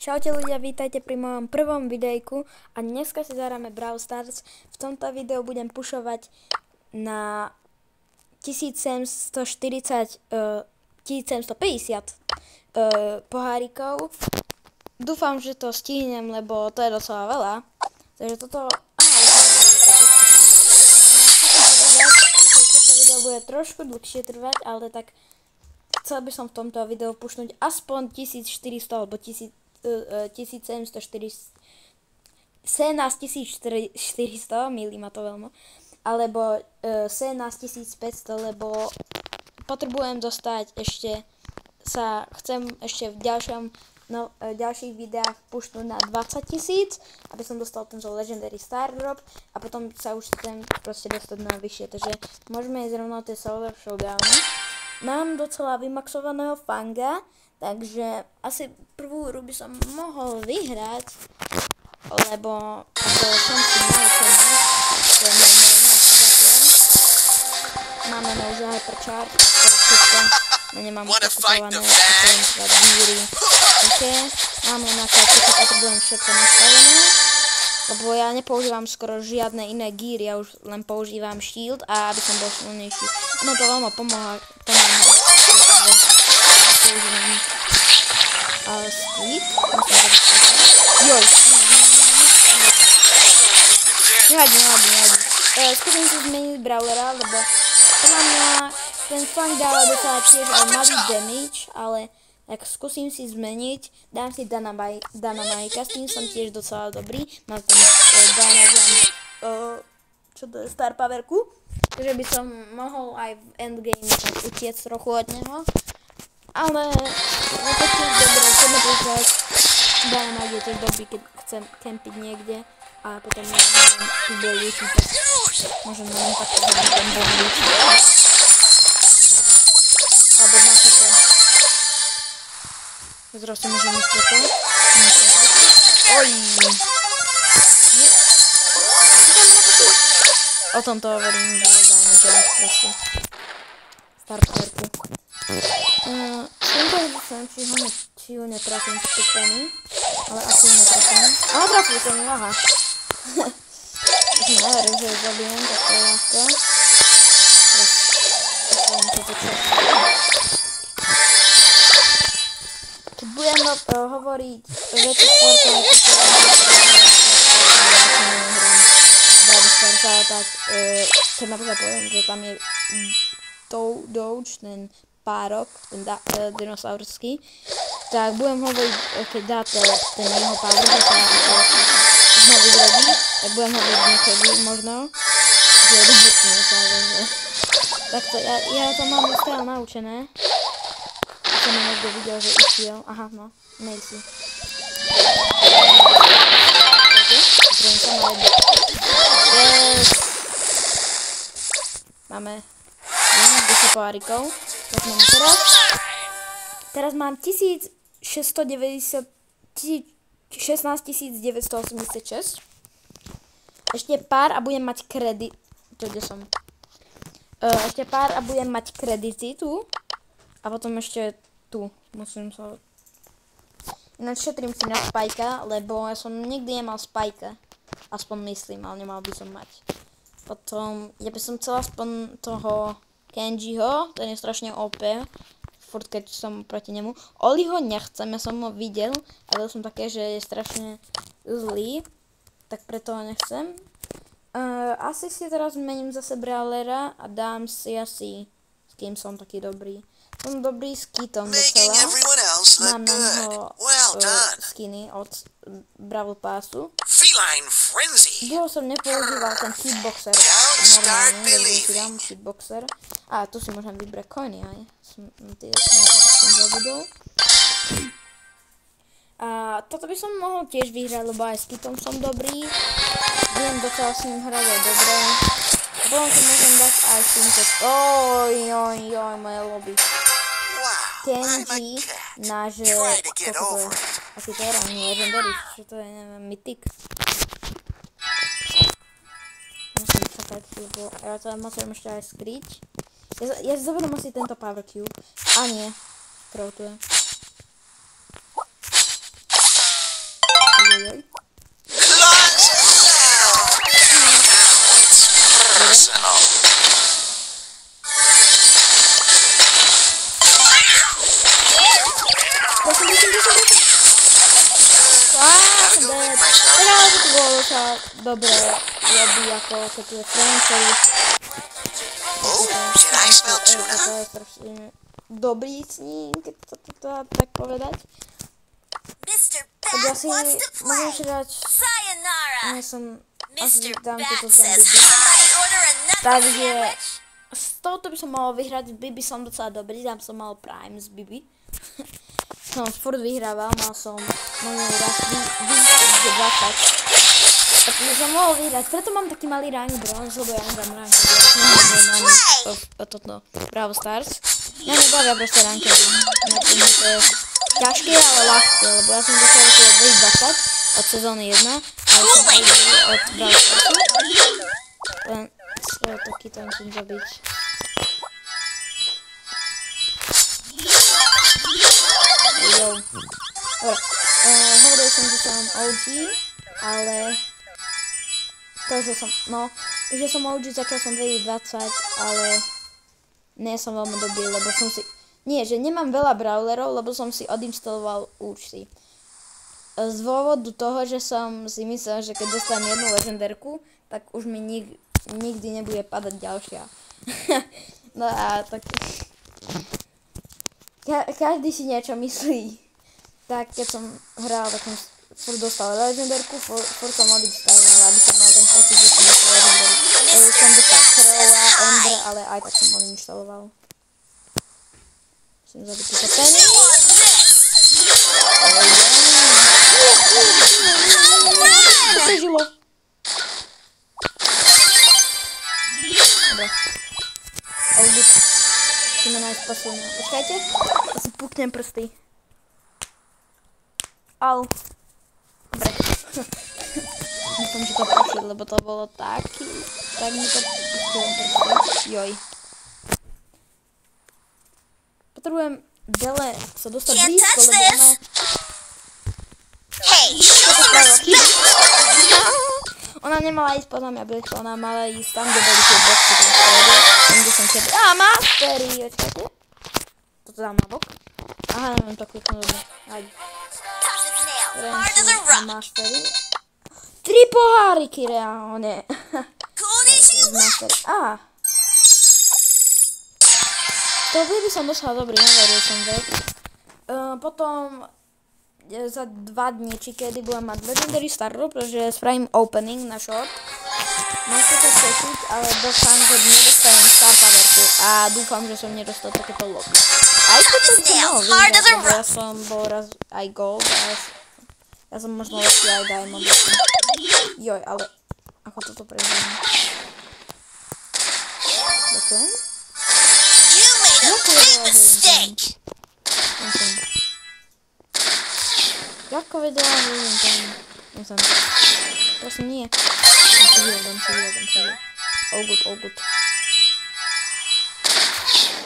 Čaute ľudia, vítajte pri mojom prvom videjku a dneska si zahráme Brawl Stars. V tomto videu budem pušovať na 1750 pohárikov. Dúfam, že to stihnem, lebo to je docela veľa. Takže toto... Toto video bude trošku dlhšie trvať, ale tak chcel by som v tomto videu pušnúť aspoň 1400 alebo 1700, milí ma to veľmi, alebo 17500, lebo potrebujem dostať chcem ešte v ďalších videách pušnúť na 20 000, aby som dostal tento Legendary Star Drop a potom sa už chcem proste dostať na vyššie, takže môžeme ísť rovno tie Solar Showdowny. Mám docela vymaxovaného Fanga, takže asi prvú hru by som mohol vyhrať, lebo ako som si naučený, to je môj najlepší zatiaľ. Máme naozaj Hypercharge, ktoré všetko, no nemám nakupované, potrebujem dať díry, máme na kartu, potrebujem všetko nastavené, lebo ja nepoužívam skoro žiadne iné gíry, ja už len používam shield a aby som bol silnejší. No to veľmi pomáha. Používam split. Joj. Nevadí. Skúsim si zmeniť brawlera, lebo podľa mňa ten Fang dáva docela tiež aj malý damage, ale tak skúsim si zmeniť. Dám si Dynamika, s tým som tiež docela dobrý. Mám tam čo to je, Star Powerku. Takže by som mohol aj v endgame utiec trochu od neho. Ale je to tiež dobré, chceme používať Dynamite je tiež dobrý, keď chcem kempiť niekde a potom môžem boj vyučiť, tak môžem len takto ten boj vyučiť. Alebo na toto. Zrazu môžem ísť toto. Oj! O tomto hovorím, že dajme jump proste. Star Powerku. Či ju netrafím z Penny, ale asi ju netrafím. Ale trafil som ju, aha. Neverím, že ju zabijem, tak to je ľahko. Keď budem hovoriť veci sportov, tak keď napríklad poviem, že tam je Doge, ten párok, ten dinosaurský, tak budem hovoriť, keď dáte ten jeho párok, že sa znovu zrodí, tak budem hovoriť niekedy možno, že rybutne sa že... Takto, ja to mám stále naučené. Som ma niekto videl, že išiel, aha, no, mail si. Potrebujem sa na jedno. Yes! Máme 10 pohárikov. Tak mám teraz mám 16 986. Ešte pár a budem mať kredit. Kde som? Ešte pár a budem mať kredity tu. A potom ešte tu. Musím sa... Ináč šetrím si na Spajka, lebo ja som nikdy nemal Spajka. Aspoň myslím, ale nemal by som mať. Potom, ja by som chcel aspoň toho Kenjiho, ten je strašne OP. Furt keď som proti nemu. Oliho nechcem, ja som ho videl, ale som také, že je strašne zlý. Tak preto ho nechcem. Asi si teraz zmením zase brawlera a dám si asi, s kým som taký dobrý. Som dobrý s Kitom docela. Mám na ho skiny od Brawl Passu. Dlho som nepoužíval ten Hitboxer. Normálne, si dám Hitboxer. A tu si môžem vybrať coiny aj. Som zabudol. A toto by som mohol tiež vyhrať, lebo aj s Kitom som dobrý. Viem docela s ním hrať aj dobre. A potom si môžem dať aj s týmto... Oj, moje lobby. Kenji, náš... Aký to je rang, legendary, čo to je, neviem, mythic. Musím čakať, lebo ja to musím ešte aj skryť. Ja zoberiem asi tento power cube. A nie, krautuje. sa dobre robí, ako keď je Francovi. Should I spell To tuna? je strašne dobrý sníh, keď sa to dá tak povedať. Mr. Tak ja Bat si wants to môžem si play. dať, Sayonara. nie som, asi Mr. dám Bat toto says zombie. somebody order a knuckle Takže sandwich. z tohoto by som mal vyhrať, z Bibi som docela dobrý, tam som mal Prime z Bibi. Som furt vyhrával, mal som minulý raz 20. Takže som mohol vyhrať, preto mám taký malý rank bronze, lebo ja nehrám rank, mám toto Bravo Stars. Ja nebavia proste rankedy, to je ťažké, ale ľahké, lebo ja som dostal tie 20 od sezóny 1, ale som aj od Bravo Starsu. Len taký to musím zabiť. Jo. Dobre, hovoril som, že som OG, ale to, že som OG, začal som 2020, ale nie som veľmi dobrý, lebo som si, že nemám veľa brawlerov, lebo som si odinštaloval účty. Z dôvodu toho, že som si myslel, že keď dostanem jednu legendárku, tak už mi nikdy nebude padať ďalšia. No a tak každý si niečo myslí. Tak keď som hral, tak som furt dostal legendárku, furt som odinštaloval, aby som mal ten pocit, že som dostal legendárku. Už som dostal Crowa, Ember, ale aj tak som odinštaloval. Musím zabiť túto Penny. Prežilo. Dobre. Audit. Musíme nájsť posledného. Počkajte, ja si puknem prsty. Au. Dobre. Dúfam, že to pošli, lebo to bolo taký. Tak mi to puknem prsty. Joj. Potrebujem Dele sa dostať blízko, lebo ona... Ona nemala ísť podľa mňa blízko, ona mala ísť tam, kde boli tie boxy, tam kde som kedy... Mastery, očkajte. Toto dám na bok. Aha, neviem to kliknúť, dobre. Hajde. Mastery. 3 poháriky reálne. Mastery. To by som dostal dobrý, neveril som vec. Potom za 2 dní, či kedy budem mať Legendary Starter, pretože spravím opening na short. Môžete to tešiť, ale dúfam, že nedostanem Star Powerku a dúfam, že som nedostal takéto lobby. Aj to som mohol vyhrať, lebo ja som bol raz aj gold a ja som možno lepší aj diamond. Joj, ale ako toto prežijem? Ďakujem. Ako vedela, že idem tam. Nechcem. Prosím, nie. Dám si heal. All good.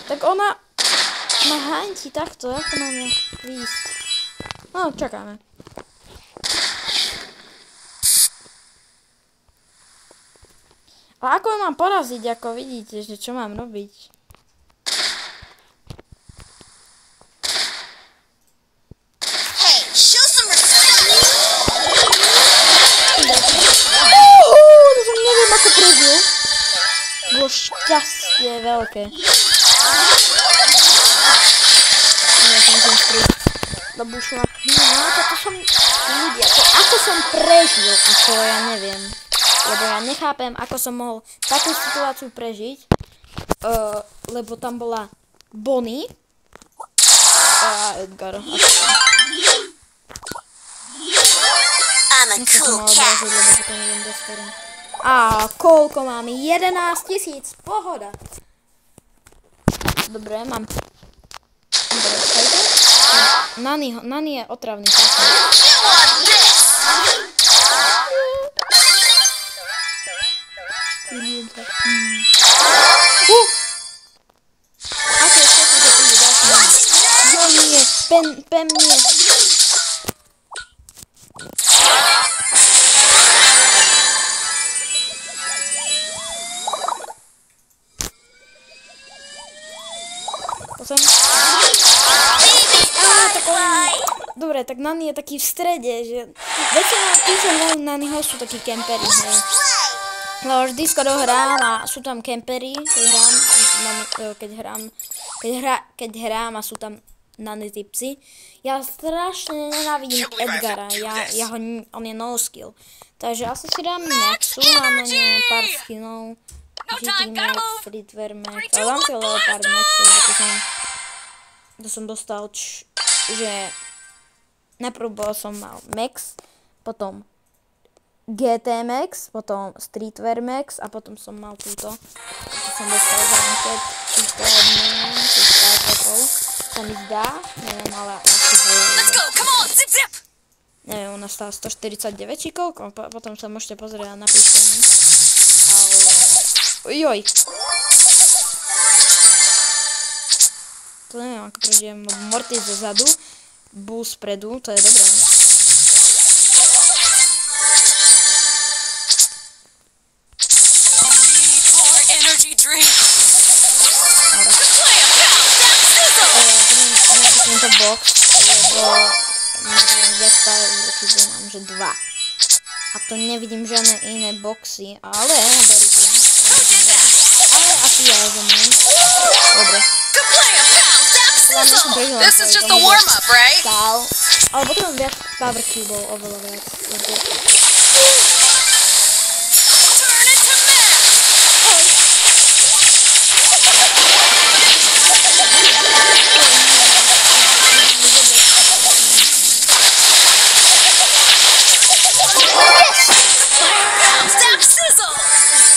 Tak ona ma hánti takto, ako mám ja výsť. No, čakáme. A ako ju mám poraziť, ako vidíte, že čo mám robiť? Bolo šťastie veľké. Ja som musím prísť do bušla. No, toto som ľudia. Ako som prežil, ako ja neviem. Lebo ja nechápem, ako som mohol takú situáciu prežiť. Lebo tam bola Bonnie a Edgar. Nechcem sa mal obraziť, lebo potom idem do story. A koľko mám? 11 000, pohoda. Dobre, mám. Dobre, skajte. Nani je otravný. Ako je všetko, že ide ďalší. Jo, nie, Pem nie. Dobre, Dobre, tak Nani je taký v strede, že väčšinou tí, čo hrajú Naniho, sú takí kempery, hej. No, vždy skoro hrám a sú tam kempery, keď hrám a sú tam Nani typci. Ja strašne nenávidím Edgara, on je no skill. Takže asi si dám Maxu, mám na ňu pár skinov. GT Max, Streetwear Max, ale dám si Leopard Maxu, to som dostal, že najprv som mal Max, potom GT Max, potom Streetwear Max a potom som mal túto. To som dostal za ranked, čisto sa mi zdá, neviem, ale asi neviem, ona stála 149 či koľko, potom sa môžete pozrieť na písení, ale joj. To neviem, ako prežijem, Mortis zezadu, Bull spredu, to je dobré. Tento box, lebo neviem, viac pár roky mám, že 2. A to nevidím žiadne iné boxy, ale berú to. Ale asi ja zomriem. Dobre. This is just a warm-up, right? Ale potom viac power cubov, oveľa viac. Turn it to max!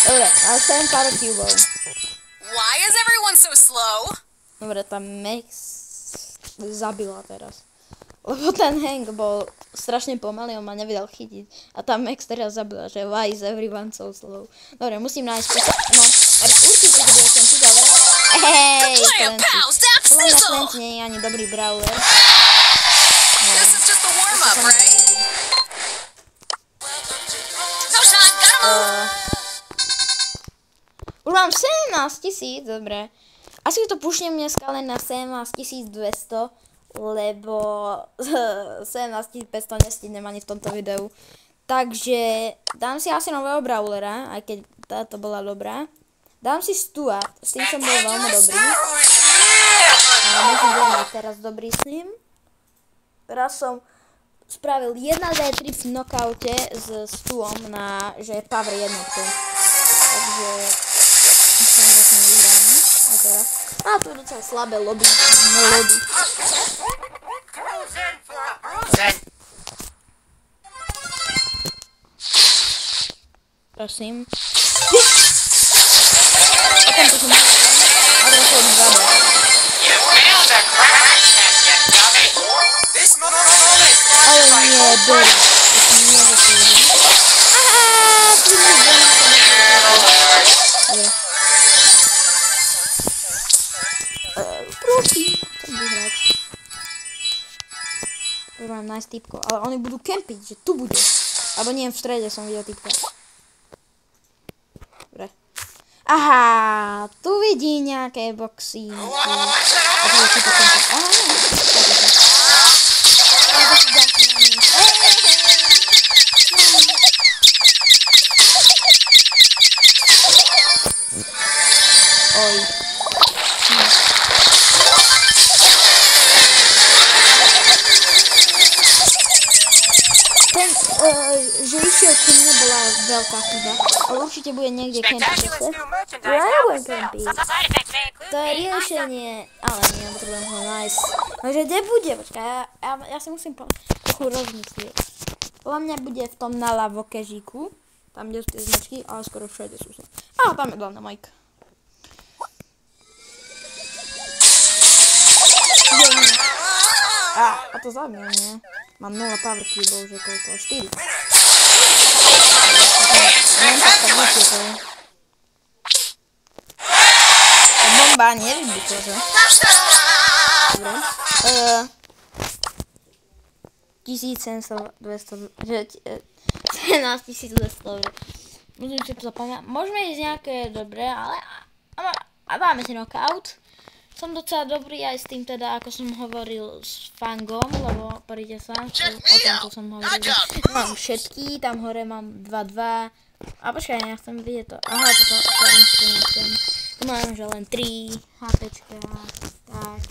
Dobre, ale 7 pár cubov. Why is everyone so slow? Dobre, tá Max zabila teraz. Lebo ten Hank bol strašne pomalý, on ma nevedel chytiť. A tá Max teraz zabila, že why is everyone so slow. Dobre, musím nájsť no, určite to bude ten tu ďalej. Hej, podľa mňa Flint nie je ani dobrý brawler. This is just a warm-up, right? No time, got him all! Už mám 17 000, dobre. Asi to pušnem dneska len na 17 200, lebo 17 500 nestihnem ani v tomto videu. Takže dám si asi nového brawlera, aj keď táto bola dobrá. Dám si Stuart, s tým som bol veľmi dobrý. A možno budem teraz dobrý s ním. Raz som spravil 1v3 v knockoute s Stuom na, že je power jednotku. Takže som vlastne vyhraný. A teraz. A to je docela slabé lobby. No lobby. Prosím. A tam to som mal. A teraz to od 2B. Ale nie, Dory. To som nie zaslúžil. Aha, tu mi dobre. Prosím, chcem vyhrať. Dobre, mám nice typko, ale oni budú kempiť, že tu bude. Alebo nie, v strede som videl typka. Dobre. Aha, tu vidí nejaké boxy. Aha, oj. Ten, že išiel ku mne bola veľká chyba, ale určite bude niekde kempiť zase. Ja nebudem kempiť. To je riešenie, ale nie, potrebujem ho nájsť. Takže kde bude? Počkaj, ja si musím trochu rozmyslieť. Podľa mňa bude v tom na lavokežíku, tam kde sú tie značky, ale skoro všade sú sa. Á, tam je hlavne Mike. A to zaujímavé, nie? Mám 0 power cubov, že koľko? 4. Neviem, tak vyšlo. Bomba nevybuchla, že? Dobre. 1700, 200, 17 200. Musím si to zapamätať. Môžeme ísť nejaké dobré, ale dáme si knockout. som docela dobrý aj s tým teda, ako som hovoril s Fangom, lebo poríte sa, o tomto som hovoril. Mám všetky, tam hore mám 2-2. A počkaj, ja chcem vidieť to. Aha, toto nechcem. Tu mám, že len 3 HPčka, tak.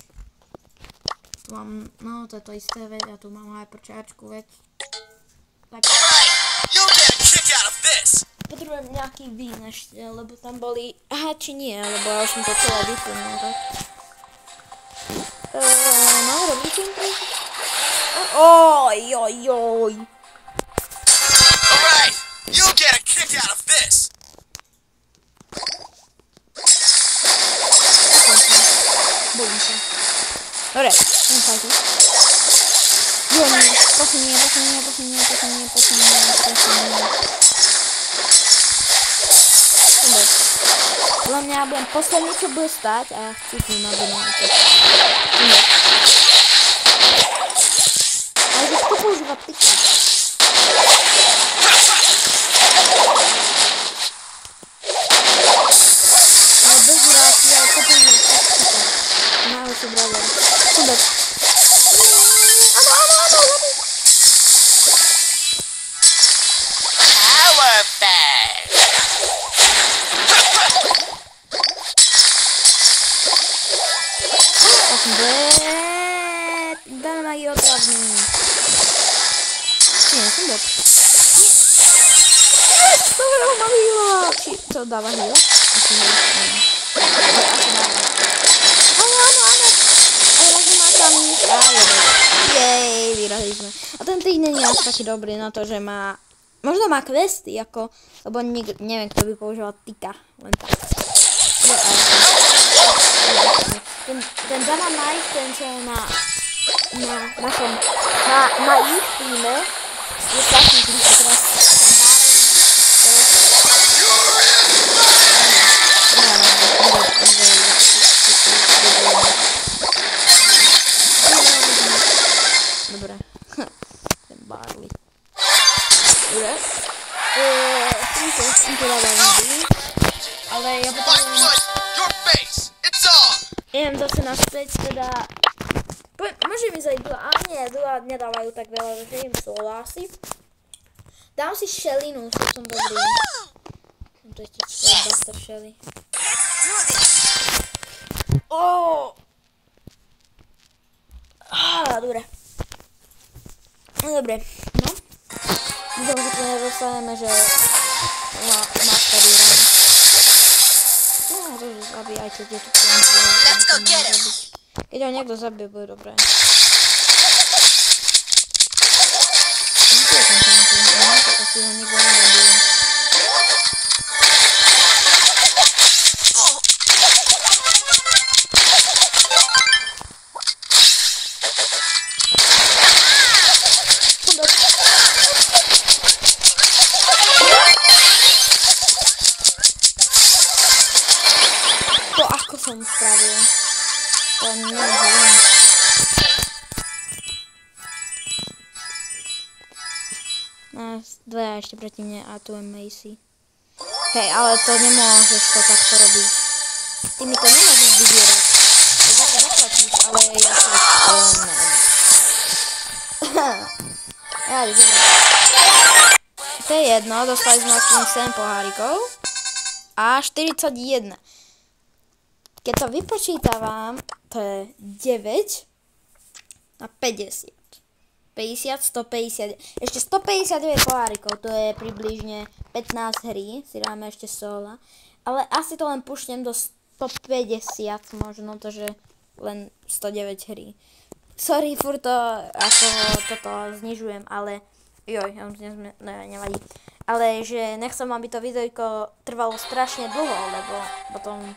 Tu mám, no to je to isté, veď, a tu mám hyperchargeku, veď. Tak. Potrebujem nejaký vín ešte, lebo tam boli... Aha, či nie, lebo ja už som to celé vyplnil, tak. No, robíte im prejsť? Oj. Alright, you'll get a kick out of this. Bojím sa. Dobre, nechajte. Jo, nie, posunie. Dobre. Podľa mňa budem posledný, čo bude stáť a ja chci tu na donáte. Ale že kto používa pika? Ale bez urážky, ale kto používa pika? Najlepší brother. Super. Áno, zabij. Dane magii otravný. Nie, som bok. To má hýla. Či to dáva hýla? Asi hýla. Áno. Ale raz má tam nič. Jej, vyrazili sme. A ten tých není až taký dobrý na to, že má... Možno má questy, ako... Lebo neviem, kto by používal tika. Len tak. Ten Dana Knight, ten čo je na ich týme, je strašný klíč, teraz dobre, ten Barley. Dobre. Som to dával vždy, ale ja potrebujem... Idem zase naspäť, teda... Môže mi zajít Dula, ale nie, Dula nedávajú tak veľa, že im sola asi. Dám si Shellinu, som dobrý. Som to ešte čítal, Buster Shelly. Dobre. Dobre, no. Dúfam, že tu nedostaneme, že... Mastery run. Zabíjajte, kde tu Let's go get him. Keď ho niekto zabije, bude dobré. Asi ho nikto nezabije. To ako som spravil. To neviem. Nás dvaja ešte proti mne a tu je Macy. Hej, ale to nemôžeš to takto robiť. Ty mi to nemôžeš vybierať. To za to zaplatíš, ale ja to neviem. Ja vidím. To je jedno, dostali sme aspoň 7 pohárikov. A 41. Keď to vypočítavam, to je 9 na 50. 50, 150, ešte 159 pohárikov, to je približne 15 hry, si dáme ešte sola. Ale asi to len pušnem do 150 možno, to že len 109 hry. Sorry, furt to, ako toto znižujem, ale joj, ja už nevadí. Ale že nechcem, aby to videjko trvalo strašne dlho, lebo potom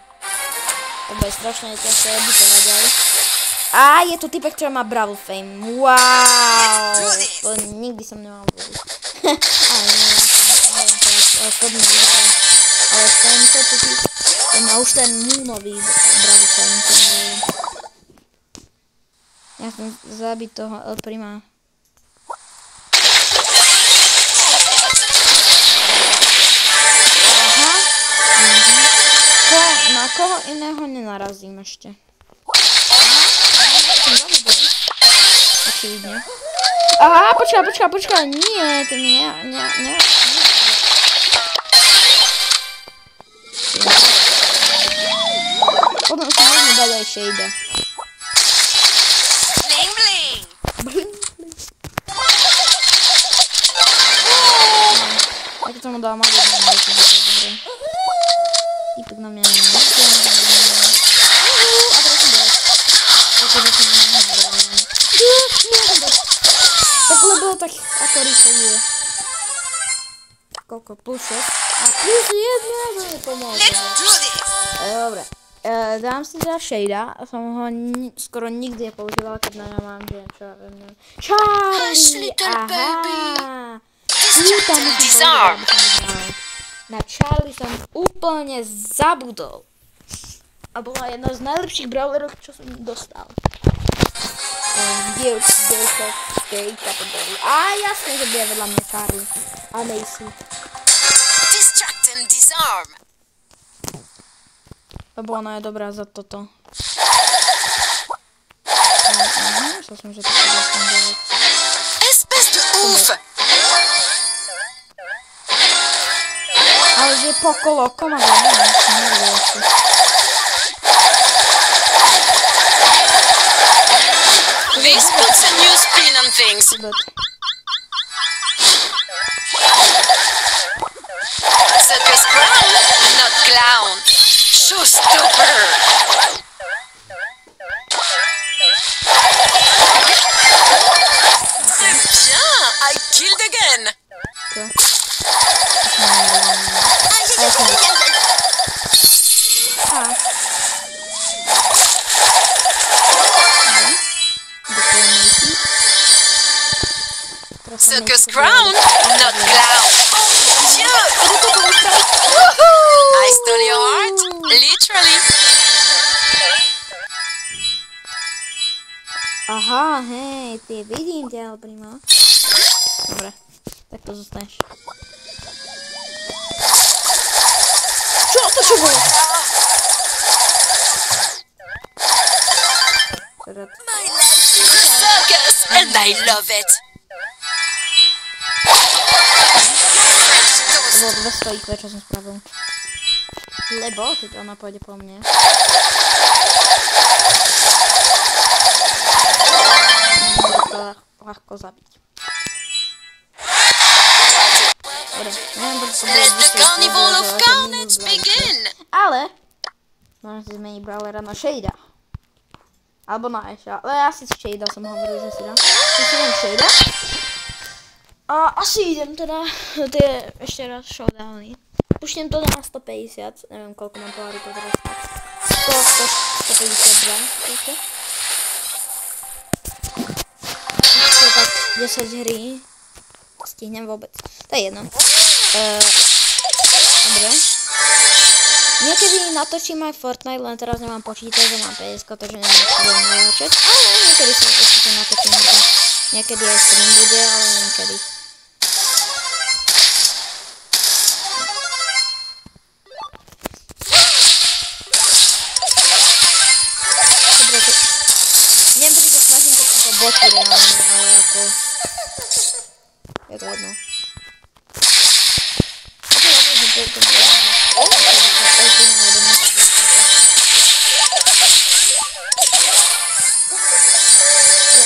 to bude strašne ťažké editovať aj. A je tu typek, ktorý má Brawl Fame. Wow! To nikdy som nemal vôbec. Ale nie, ja som vyhrál. Ale tento typek, ten má už ten múnový Brawl Fame. Ja chcem zabiť toho El Prima. Aha. Na koho iného nenarazím ešte. očividne. Aha, počkaj, nie, to nie. Potom si môžeme dať aj shade. Bling bling. Tak tomu dám malý jeden. Týpek na mňa nemôžem. A teraz som dal. Takhle bylo tak ako rýchlo. Koľko? Plus 6. A plus 1 to mi pomôže. Let's do this. Dobre. Dám si teda shada. Som ho skoro nikdy nepoužívala, keď na ňa mám, že čo ja viem. Charlie! Aha! Disarm. Na Charlie som úplne zabudol. A bola jedna z najlepších brawlerov, čo som dostal. A jasne, že bude vedľa mňa Charlie. A Macy. Distract and disarm. Lebo ona je dobrá za toto. Myslel som, že to bude fungovať. Espèce de ouf. Ale že je pokolokom a neviem. This puts a new spin on things. Circus clown, not clown. Showstopper. C'est bien. I killed again. Circus crown, not clown. Dieu! I stole your heart, literally. Aha, hej, ty vidím ťa, prima. Dobre, tak to zostaneš. Čo bolo? My life is a circus, and I love it. To bolo 200 IQ, čo som spravil. Lebo, keď ona pôjde po mne. Môžem to ľahko zabiť. Dobre, neviem, prečo to Let the carnival of carnage begin. Ale môžem si zmeniť brawlera na Shada. Alebo na Asha. Ale asi Shada som hovoril, že si dám. Si dám Shada. A asi idem teda tie ešte raz showdowny. Puštím to na 150. Neviem, koľko mám pohárikov teraz. 152. Ešte tak 10 hry. Stihnem vôbec. To je jedno. Dobre. Niekedy natočím aj Fortnite, len teraz nemám počítač, že mám PS, takže neviem, čo budem natáčať. Ale niekedy si určite natočím. Niekedy aj stream bude, ale niekedy. Dobre, neviem, prečo sa snažím to tieto boty reálne, ale ako... Je to jedno.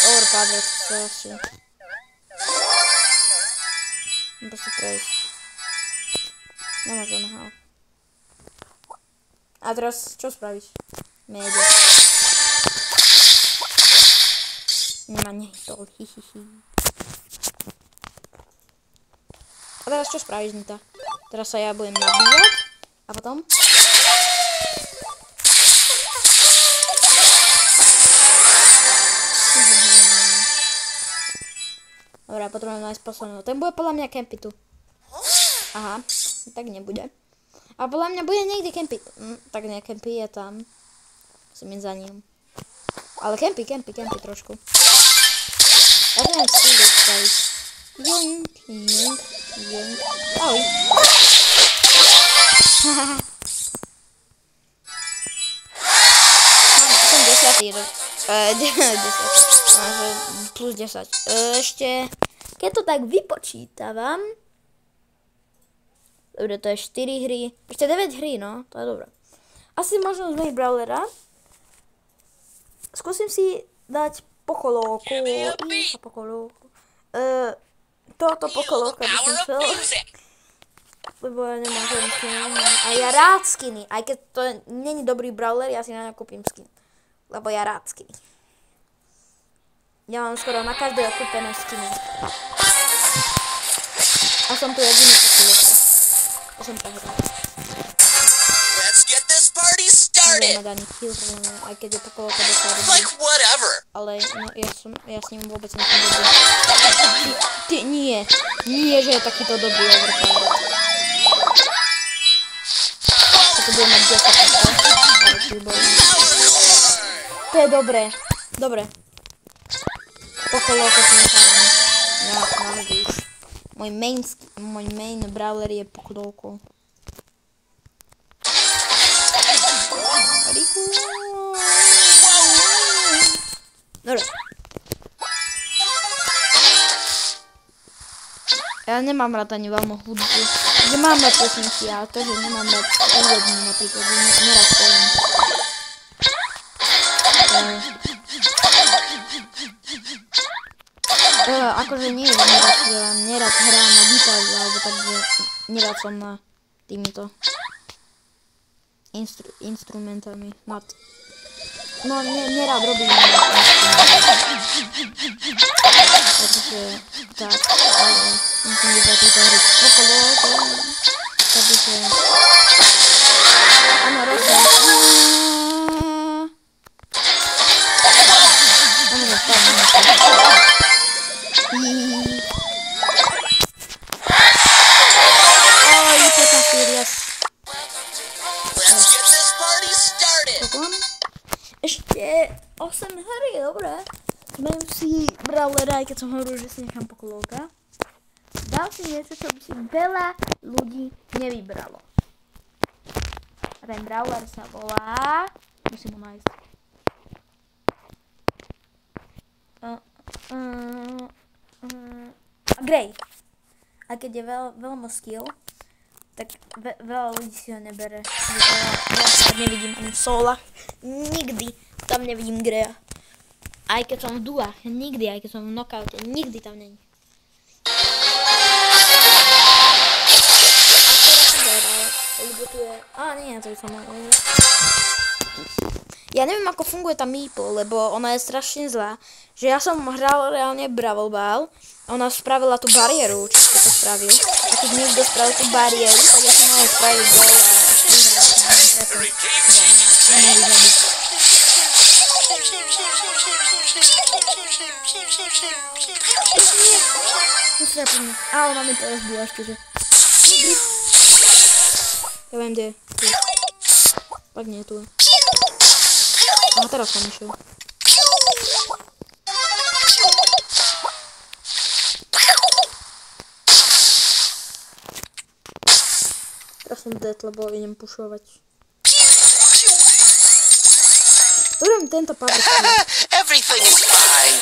Overpowered, strašne. Mám proste prejsť. Nemôžem, aha. A teraz, čo spravíš? Nejde. Nemá nehitol, hihihi. A teraz čo spravíš, Nita? Teraz sa ja budem nabíjať. A potom? Dobre, potrebujem nájsť posledného. Ten bude podľa mňa campy tu. Aha, tak nebude. A podľa mňa bude niekde campy. Tak nie, campy je tam. Musím ísť za ním. Ale campy trošku. Ja to neviem si dostaviť. Junk. Ahoj. Som 10. 10. Plus 10. Ešte, keď to tak vypočítavam, dobre, to je 4 hry, ešte 9 hry, no, to je dobré. Asi možno zmeniť brawlera. Skúsim si dať pokolóku. Toto pokolóka by som chcel. Lebo ja nemám žiadny skin. A ja rád skiny. Aj keď to není dobrý brawler, ja si na ňa kúpim skin. Lebo ja rád skiny. Ja mám skoro na každého kúpené skiny. A som tu jediný pokolóka. To som prehral. Let's get this party started. Neviem na daný kill, aj keď je pokolóka docela dobrý. Like whatever. Ale no, ja s ním vôbec nechcem dobrý. Ty, nie, že je takýto dobrý overpower. To bude mať 10. To je dobré. Dobre. Pokolóka si nechávam. Ja navždy už. Môj main brawler je pokolóko. Dobre. Ja nemám rád ani veľmi hudbu. Že mám rád pesničky, ale to, že nemám rád hudbu napríklad, nerad spojím. Akože nie, nerad hrám na gitáru, alebo takže nerad som na týmito instrumentami. No, nerad robím takže tak, ale musím vybrať túto hry okolo, takže áno, rozsah. Oj, to serious. Let's get this party started. Ešte 8 hry, dobre. Zmením si brawlera, aj keď som hovoril, že si nechám pokolóka. Dal si niečo, čo by si veľa ľudí nevybralo. A ten brawler sa volá... Musím ho nájsť. Gray. A keď je veľmi skill, tak veľa ľudí si ho nebere. Ja nevidím ani v solách. Nikdy tam nevidím Greya. Aj keď som v duách, nikdy, aj keď som v knockoute, nikdy tam není. Nie, to by som mal. Ja neviem, ako funguje tá Meeple, lebo ona je strašne zlá. Že ja som hral reálne Brawl Ball a ona spravila tú bariéru, či ste to spravil. A keď niekto spravil tú bariéru, tak ja som mal spraviť gól a a ona mi to rozbila ešte, že... Ja viem, kde je. Pak nie je tu. A teraz som išiel. Teraz som dead, lebo idem pušovať. Budem tento padek. Everything is fine.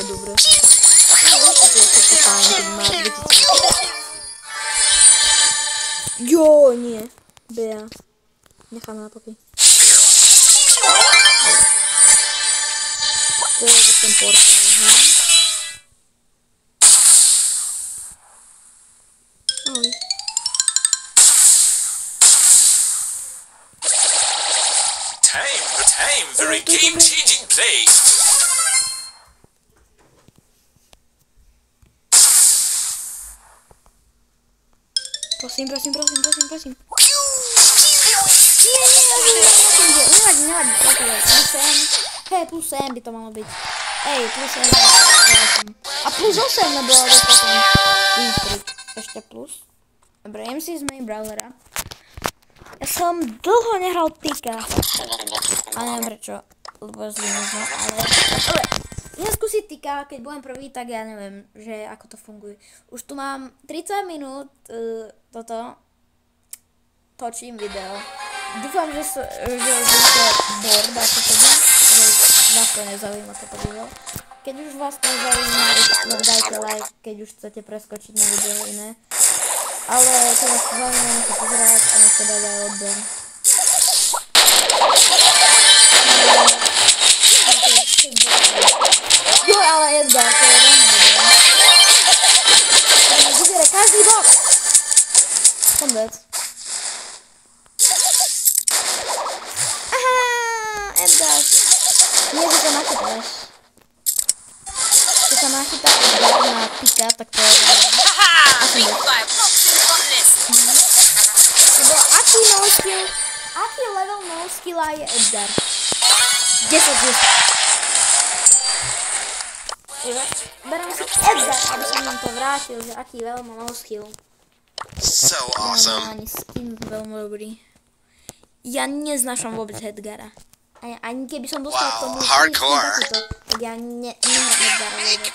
Dobre. Jo, nie. Bea. Necháme na popy. To je ten portál, hej. Ahoj. Time, very game-changing play. Prosím. Nevadí. Plus 7 by to malo byť. Plus 7. A plus 8 nebola do potom. Ešte plus. Dobre, idem si zmeniť brawlera. Ja som dlho nehral Pika. A neviem prečo, lebo zlý možno, ale... Idem skúsiť Tika, keď budem prvý, tak ja neviem, že ako to funguje. Už tu mám 30 minút točím video. Dúfam, že sa board, ako to bude, že vás to nezaujíma toto video. Keď už vás to zaujíma, dajte like, keď už chcete preskočiť na video iné. Ale keď vás to zaujíma, môžete pozerať a môžete dať aj odber. Jo, ale Edgar, to je veľmi dobré. Vyzerá každý box. Som vec. Aha, Edgar. Nie, že to nachytáš. Keď sa nachytá Edgar na pika, tak to je dobré. Lebo aký level no skilla je Edgar? 10 z 10. Berem si Edgar, aby som nám to vrátil, že aký level má no skill. So awesome. Ani skin veľmi dobrý. Ja neznášam vôbec Edgara. Ani keby som dostal k tomu takúto, tak ja nehrám Edgara vôbec.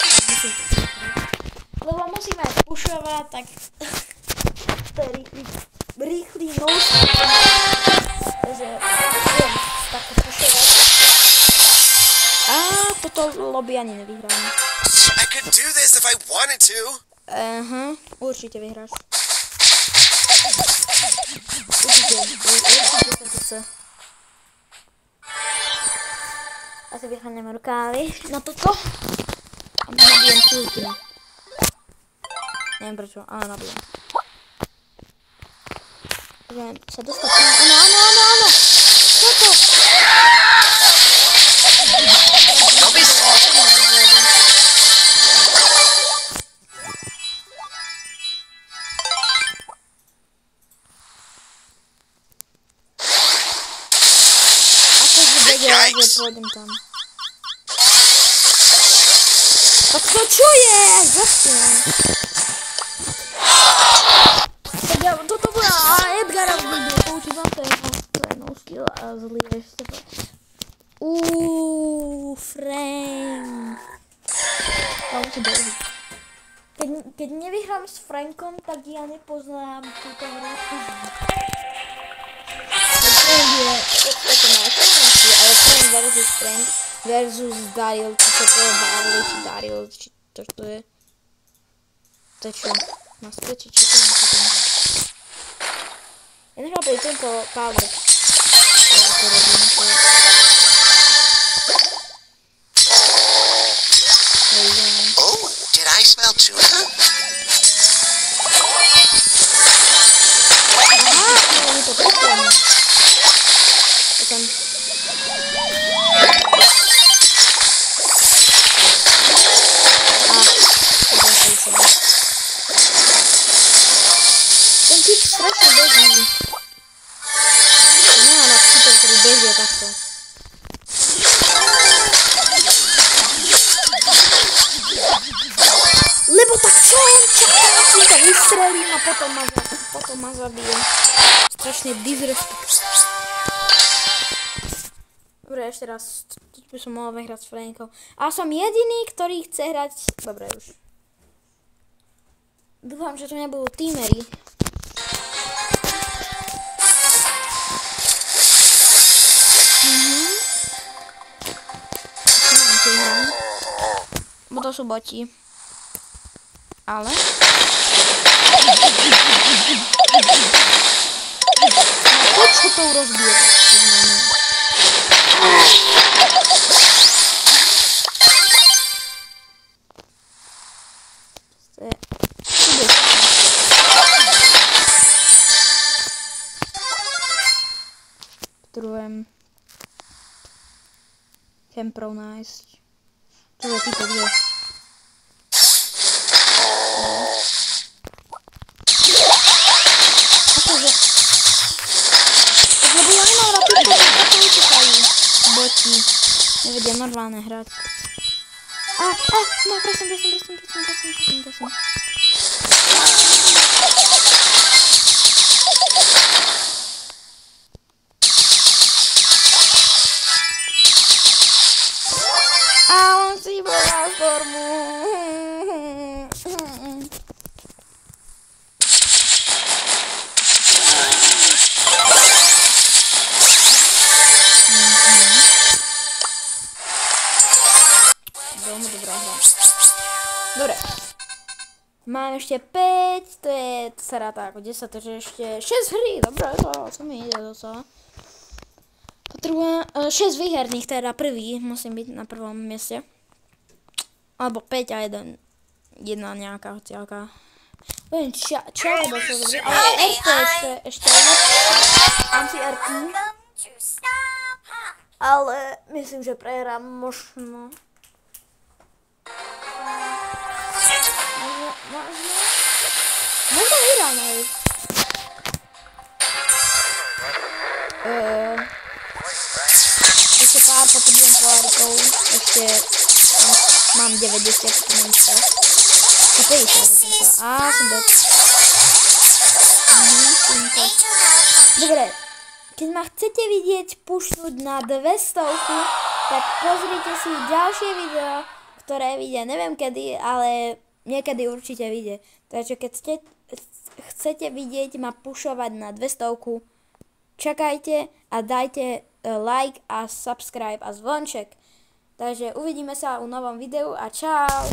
Lebo musíme aj pušovať, tak to je rýchly no-skill. Takže viem takto pušovať. A toto lobby ani nevyhrám. I could do this if I wanted to. Určite vyhráš. Určite. Asi vyhráneme rukávy na toto. A nabijem kulky. Neviem prečo, ale nabijem. Budem sa dostať. Áno. Toto. Pôjdem tam. Tak to čo je? Zastiem. Tak ja toto bude Edgara v video. Používam to je no skill a zlíješ sa to. Frank. Musím dožiť. Keď nevyhrám s Frankom, tak ja nepoznám túto hru. Ale Frank versus Frank versus Daryl, či čo to je Daryl, či Daryl, či to je. To je čo? Maske, či čo to je? Ja nechápem tento power. To robím, to je. Oh, did I smell tuna? Aha, mi to pekne. Potom. Ten typ strašne beží. Nemá na typov, ktorý beží takto. Lebo tak čo on čaká, kým to vystrelím a potom ma zabije. Strašne disrespekt. Dobre, ešte raz. Teď by som mohol vyhrať s Frankom. A som jediný, ktorý chce hrať. Dobre, už. Dúfam, že to nebudú teamery. Bo to sú boti. Ale... Poď čo to rozbíjať. Potrebujem Kemprov nájsť. Čo je týto kde? Akože... Lebo ja nemám rapidku, tak to utekajú. Boti. Nevedia normálne hrať. No prosím. A on si bol formu. mám ešte 5, to sa ráta ako 10, takže ešte 6 hry, dobre, to mi ide docela. Potrebujem 6 výherných, teda prvý, musím byť na prvom mieste. Alebo 5 a jedna nejaká hociaká. Poviem alebo čo dobrý, ale ešte anti-RP. Ale myslím, že prehrám možno. Možno vyhrám aj. Ešte pár potrebujem polárikov. Ešte mám 90 minúte. To 50 a som dead. Dobre, keď ma chcete vidieť pušnúť na 200, tak pozrite si ďalšie video, ktoré vyjde, neviem kedy, ale niekedy určite vyjde. Takže keď chcete vidieť ma pušovať na 200, čakajte a dajte like a subscribe a zvonček. Takže uvidíme sa u novom videu a čau!